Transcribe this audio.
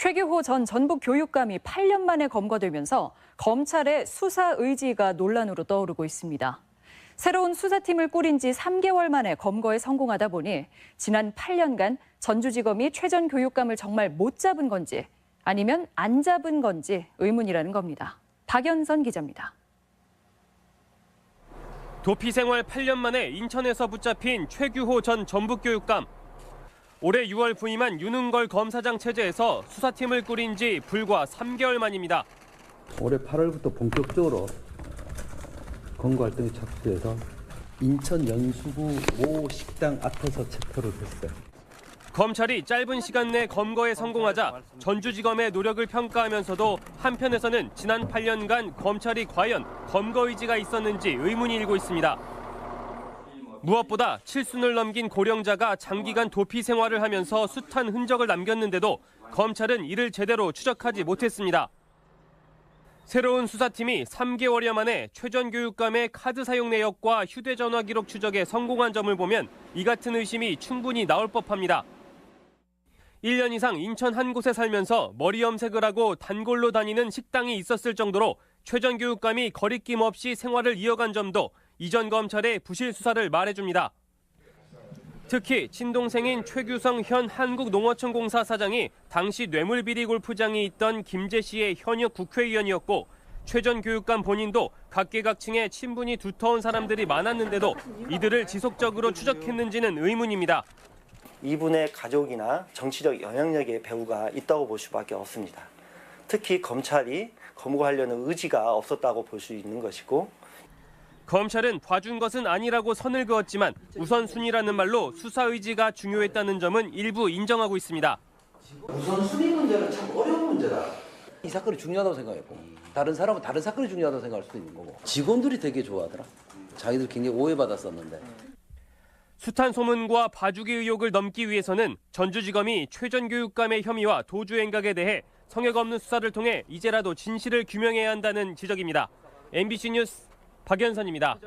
최규호 전 전북교육감이 8년 만에 검거되면서 검찰의 수사 의지가 논란으로 떠오르고 있습니다. 새로운 수사팀을 꾸린 지 3개월 만에 검거에 성공하다 보니 지난 8년간 전주지검이 최 전 교육감을 정말 못 잡은 건지 아니면 안 잡은 건지 의문이라는 겁니다. 박연선 기자입니다. 도피 생활 8년 만에 인천에서 붙잡힌 최규호 전 전북교육감. 올해 6월 부임한 윤은걸 검사장 체제에서 수사팀을 꾸린 지 불과 3개월 만입니다. 올해 8월부터 본격적으로 검거 활동에 착수해서 인천 연수구 모 식당 앞에서 체포를 했어요. 검찰이 짧은 시간 내 검거에 성공하자 전주지검의 노력을 평가하면서도 한편에서는 지난 8년간 검찰이 과연 검거 의지가 있었는지 의문이 일고 있습니다. 무엇보다 7순을 넘긴 고령자가 장기간 도피 생활을 하면서 숱한 흔적을 남겼는데도 검찰은 이를 제대로 추적하지 못했습니다. 새로운 수사팀이 3개월여 만에 최 전 교육감의 카드 사용 내역과 휴대전화 기록 추적에 성공한 점을 보면 이 같은 의심이 충분히 나올 법합니다. 1년 이상 인천 한 곳에 살면서 머리 염색을 하고 단골로 다니는 식당이 있었을 정도로 최 전 교육감이 거리낌 없이 생활을 이어간 점도 이전 검찰의 부실 수사를 말해줍니다. 특히 친동생인 최규성 현 한국농어촌공사 사장이 당시 뇌물비리 골프장이 있던 김재 씨의 현역 국회의원이었고 최 전 교육감 본인도 각계각층에 친분이 두터운 사람들이 많았는데도 이들을 지속적으로 추적했는지는 의문입니다. 이분의 가족이나 정치적 영향력의 배후가 있다고 볼 수밖에 없습니다. 특히 검찰이 검거하려는 의지가 없었다고 볼 수 있는 것이고 검찰은 봐준 것은 아니라고 선을 그었지만 우선순위라는 말로 수사 의지가 중요했다는 점은 일부 인정하고 있습니다. 우선순위 문제는 참 어려운 문제다. 이 사건이 중요하다고 생각했고 다른 사람은 다른 사건이 중요하다고 생각할 수도 있는 거고 직원들이 되게 좋아하더라. 자기들 굉장히 오해받았었는데. 숱한 소문과 봐주기 의혹을 넘기 위해서는 전주지검이 최 전 교육감의 혐의와 도주 행각에 대해 성역 없는 수사를 통해 이제라도 진실을 규명해야 한다는 지적입니다. MBC 뉴스 박연선입니다.